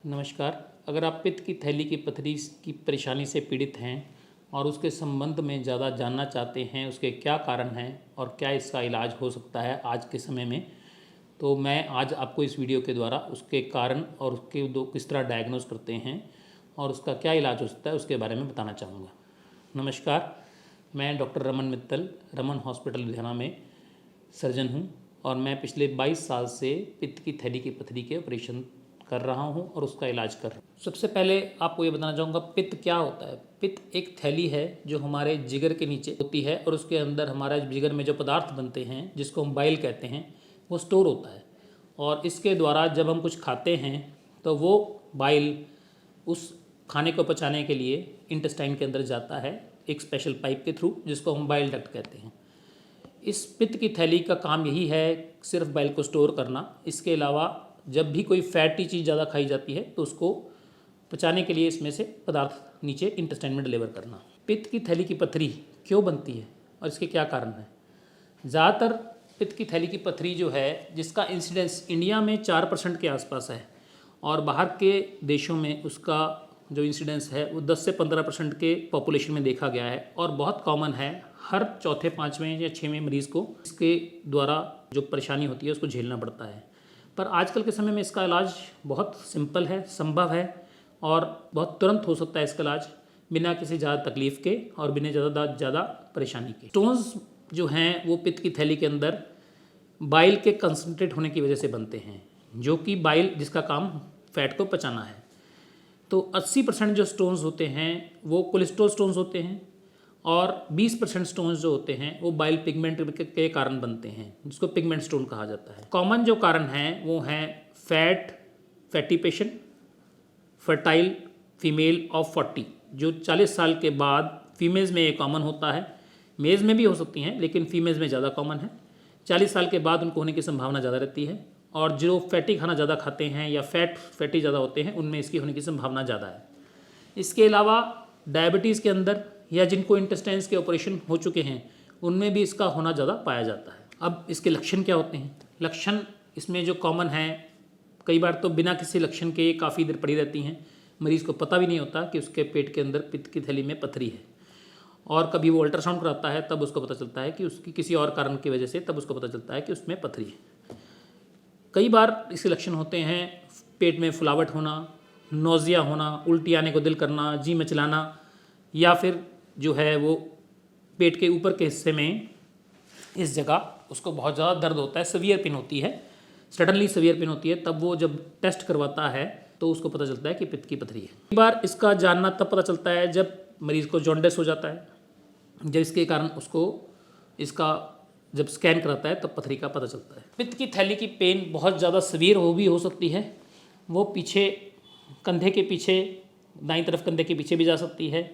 नमस्कार। अगर आप पित्त की थैली की पथरी की परेशानी से पीड़ित हैं और उसके संबंध में ज़्यादा जानना चाहते हैं, उसके क्या कारण हैं और क्या इसका इलाज हो सकता है आज के समय में, तो मैं आज आपको इस वीडियो के द्वारा उसके कारण और उसके किस तरह डायग्नोज करते हैं और उसका क्या इलाज हो सकता है उसके बारे में बताना चाहूँगा। नमस्कार, मैं डॉक्टर रमन मित्तल, रमन हॉस्पिटल लुधियाना में सर्जन हूँ और मैं पिछले 22 साल से पित्त की थैली की पथरी के ऑपरेशन कर रहा हूँ और उसका इलाज कर रहा हूँ। सबसे पहले आपको ये बताना चाहूँगा पित्त क्या होता है। पित्त एक थैली है जो हमारे जिगर के नीचे होती है और उसके अंदर हमारे जिगर में जो पदार्थ बनते हैं जिसको हम बाइल कहते हैं वो स्टोर होता है और इसके द्वारा जब हम कुछ खाते हैं तो वो बाइल उस खाने को पचाने के लिए इंटेस्टाइन के अंदर जाता है एक स्पेशल पाइप के थ्रू जिसको हम बाइल डक्ट कहते हैं। इस पित्त की थैली का काम यही है सिर्फ बाइल को स्टोर करना। इसके अलावा जब भी कोई फैटी चीज़ ज़्यादा खाई जाती है तो उसको पचाने के लिए इसमें से पदार्थ नीचे इंटेस्टाइन में डिलीवर करना। पित्त की थैली की पथरी क्यों बनती है और इसके क्या कारण हैं। ज़्यादातर पित्त की थैली की पथरी जो है जिसका इंसिडेंस इंडिया में 4% के आसपास है और बाहर के देशों में उसका जो इंसिडेंस है वो 10 से 15% के पॉपुलेशन में देखा गया है और बहुत कॉमन है। हर चौथे, पाँचवें या छठवें मरीज़ को इसके द्वारा जो परेशानी होती है उसको झेलना पड़ता है। पर आजकल के समय में इसका इलाज बहुत सिंपल है, संभव है और बहुत तुरंत हो सकता है इसका इलाज बिना किसी ज़्यादा तकलीफ़ के और बिना ज़्यादा परेशानी के। स्टोन्स जो हैं वो पित्त की थैली के अंदर बाइल के कंसंट्रेट होने की वजह से बनते हैं, जो कि बाइल जिसका काम फैट को पचाना है। तो 80% जो स्टोन्स होते हैं वो कोलेस्ट्रॉल स्टोन्स होते हैं और 20% स्टोन्स जो होते हैं वो बाइल पिगमेंट के कारण बनते हैं जिसको पिगमेंट स्टोन कहा जाता है। कॉमन जो कारण हैं वो हैं fatty patient, fertile female of 40, जो 40 साल के बाद फीमेल्स में ये कॉमन होता है। मेल्स में भी हो सकती हैं लेकिन फीमेल्स में ज़्यादा कॉमन है। 40 साल के बाद उनको होने की संभावना ज़्यादा रहती है और जो फैटी खाना ज़्यादा खाते हैं या फैटी ज़्यादा होते हैं उनमें इसकी होने की संभावना ज़्यादा है। इसके अलावा डायबिटीज़ के अंदर या जिनको इंटेस्टाइन्स के ऑपरेशन हो चुके हैं उनमें भी इसका होना ज़्यादा पाया जाता है। अब इसके लक्षण क्या होते हैं। लक्षण इसमें जो कॉमन है, कई बार तो बिना किसी लक्षण के काफ़ी देर पड़ी रहती हैं, मरीज़ को पता भी नहीं होता कि उसके पेट के अंदर पित्त की थैली में पथरी है और कभी वो अल्ट्रासाउंड कराता है तब उसको पता चलता है कि उसकी किसी और कारण की वजह से तब उसको पता चलता है कि उसमें पथरी है। कई बार इसके लक्षण होते हैं पेट में फुलावट होना, नोज़िया होना, उल्टी आने को दिल करना, जी मचलाना, या फिर जो है वो पेट के ऊपर के हिस्से में इस जगह उसको बहुत ज़्यादा दर्द होता है, सीवियर पेन होती है, सडनली सीवियर पेन होती है। तब वो जब टेस्ट करवाता है तो उसको पता चलता है कि पित्त की पथरी है। कई बार इसका जानना तब पता चलता है जब मरीज़ को जॉन्डिस हो जाता है, जब इसके कारण उसको इसका जब स्कैन कराता है तब पथरी का पता चलता है। पित्त की थैली की पेन बहुत ज़्यादा सीवियर हो सकती है। वो पीछे कंधे के पीछे, दाईं तरफ कंधे के पीछे भी जा सकती है,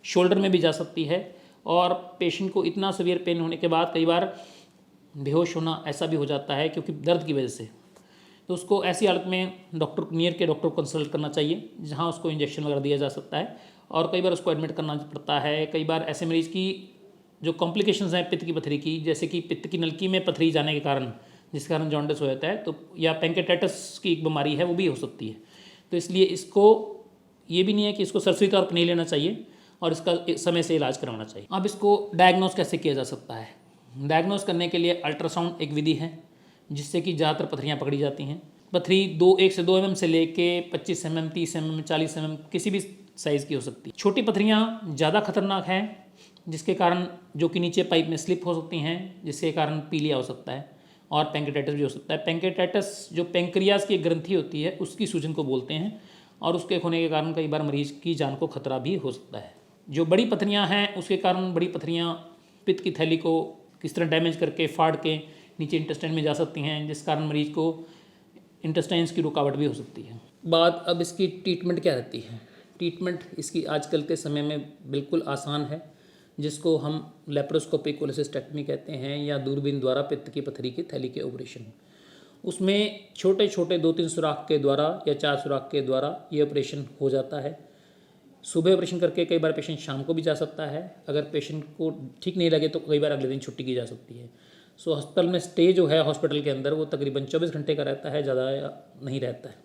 शोल्डर में भी जा सकती है और पेशेंट को इतना सीवियर पेन होने के बाद कई बार बेहोश होना ऐसा भी हो जाता है क्योंकि दर्द की वजह से। तो उसको ऐसी हालत में डॉक्टर को कंसल्ट करना चाहिए जहाँ उसको इंजेक्शन वगैरह दिया जा सकता है और कई बार उसको एडमिट करना पड़ता है। कई बार ऐसे मरीज़ की जो कॉम्प्लिकेशंस हैं पित्त की पथरी की, जैसे कि पित्त की नलकी में पथरी जाने के कारण जिसके कारण जॉन्डिस हो जाता है, तो या पैंक्रेटाइटिस की एक बीमारी है वो भी हो सकती है। तो इसलिए इसको ये भी नहीं है कि इसको सरसरी तौर पर नहीं लेना चाहिए और इसका समय से इलाज कराना चाहिए। अब इसको डायग्नोस कैसे किया जा सकता है। डायग्नोस करने के लिए अल्ट्रासाउंड एक विधि है जिससे कि ज़्यादातर पथरियाँ पकड़ी जाती हैं। पथरी 1 से 2 mm से लेके 25 mm, 30 mm, 40 mm किसी भी साइज़ की हो सकती है। छोटी पथरियाँ ज़्यादा खतरनाक हैं जिसके कारण जो कि नीचे पाइप में स्लिप हो सकती हैं, जिसके कारण पीलिया हो सकता है और पैंक्रेटाइटिस भी हो सकता है। पैंक्रेटाइटिस जो पैंक्रियाज की ग्रंथि होती है उसकी सूजन को बोलते हैं और उसके होने के कारण कई बार मरीज़ की जान को खतरा भी हो सकता है। जो बड़ी पथरियाँ हैं उसके कारण बड़ी पथरियाँ पित्त की थैली को किस तरह डैमेज करके फाड़ के नीचे इंटेस्टाइन में जा सकती हैं, जिस कारण मरीज़ को इंटेस्टाइन्स की रुकावट भी हो सकती है। बात अब इसकी ट्रीटमेंट क्या रहती है। ट्रीटमेंट इसकी आजकल के समय में बिल्कुल आसान है, जिसको हम लेप्रोस्कोपिक कोलेसिस्टेक्टमी कहते हैं या दूरबीन द्वारा पित्त की पथरी की थैली के ऑपरेशन। उसमें छोटे छोटे 2-3 सुराख के द्वारा या 4 सुराख के द्वारा ये ऑपरेशन हो जाता है। सुबह ऑपरेशन करके कई बार पेशेंट शाम को भी जा सकता है। अगर पेशेंट को ठीक नहीं लगे तो कई बार अगले दिन छुट्टी की जा सकती है। सो हॉस्पिटल में स्टे जो है हॉस्पिटल के अंदर वो तकरीबन 24 घंटे का रहता है, ज़्यादा नहीं रहता है।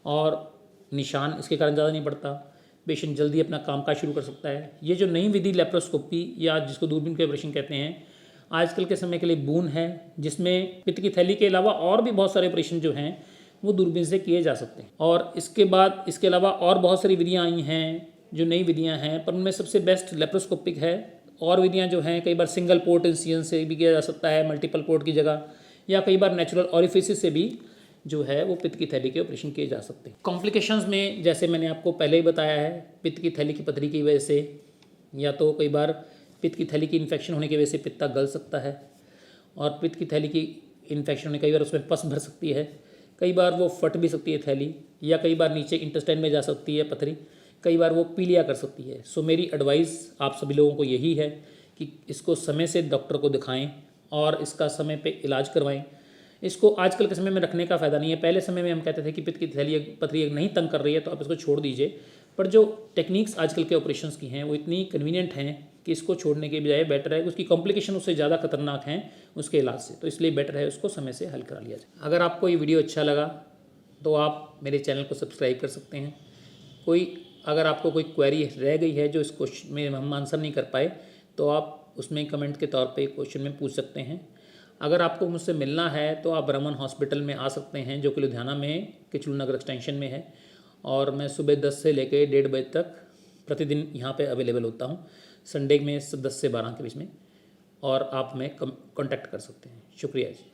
और निशान इसके कारण ज़्यादा नहीं पड़ता, पेशेंट जल्दी अपना कामकाज शुरू कर सकता है। ये जो नई विधि लेप्रोस्कोपी या जिसको दूरबीन के ऑपरेशन कहते हैं, आजकल के समय के लिए बून है, जिसमें पित्त की थैली के अलावा और भी बहुत सारे ऑपरेशन जो हैं वो दूरबीन से किए जा सकते हैं। और इसके बाद इसके अलावा और बहुत सारी विधियाँ आई हैं जो नई विधियाँ हैं, पर उनमें सबसे बेस्ट लेप्रोस्कोपिक है। और विधियाँ जो हैं कई बार सिंगल पोर्ट इंसिजन से भी किया जा सकता है मल्टीपल पोर्ट की जगह, या कई बार नेचुरल ऑरिफिस से भी जो है वो पित्त की थैली के ऑपरेशन किए जा सकते हैं। कॉम्प्लिकेशंस में जैसे मैंने आपको पहले ही बताया है, पित्त की थैली की पथरी की वजह से या तो कई बार पित्त की थैली की इन्फेक्शन होने की वजह से पित्ता गल सकता है, और पित्त की थैली की इन्फेक्शन होने कई बार उसमें पस भर सकती है, कई बार वो फट भी सकती है थैली, या कई बार नीचे इंटेस्टाइन में जा सकती है पथरी, कई बार वो पीलिया कर सकती है। सो मेरी एडवाइस आप सभी लोगों को यही है कि इसको समय से डॉक्टर को दिखाएं और इसका समय पे इलाज करवाएं। इसको आजकल के समय में रखने का फ़ायदा नहीं है। पहले समय में हम कहते थे कि पित्त की थैली पथरी नहीं तंग कर रही है तो आप इसको छोड़ दीजिए, पर जो टेक्निक्स आजकल के ऑपरेशंस की हैं वो इतनी कन्वीनियंट हैं कि इसको छोड़ने के बजाय बेटर है, उसकी कॉम्प्लिकेशन उससे ज़्यादा खतरनाक हैं उसके इलाज से, तो इसलिए बेटर है उसको समय से हल करा लिया जाए। अगर आपको ये वीडियो अच्छा लगा तो आप मेरे चैनल को सब्सक्राइब कर सकते हैं। अगर आपको कोई क्वेरी रह गई है जो इस क्वेश्चन में हम आंसर नहीं कर पाए तो आप उसमें कमेंट के तौर पे क्वेश्चन में पूछ सकते हैं। अगर आपको मुझसे मिलना है तो आप ब्रह्मन हॉस्पिटल में आ सकते हैं, जो कि लुधियाना में किचलू नगर एक्सटेंशन में है, और मैं सुबह 10 से लेकर 1:30 बजे तक प्रतिदिन यहाँ पे अवेलेबल होता हूँ, संडे में 10 से 12 के बीच में, और आप हमें कॉन्टैक्ट कर सकते हैं। शुक्रिया जी।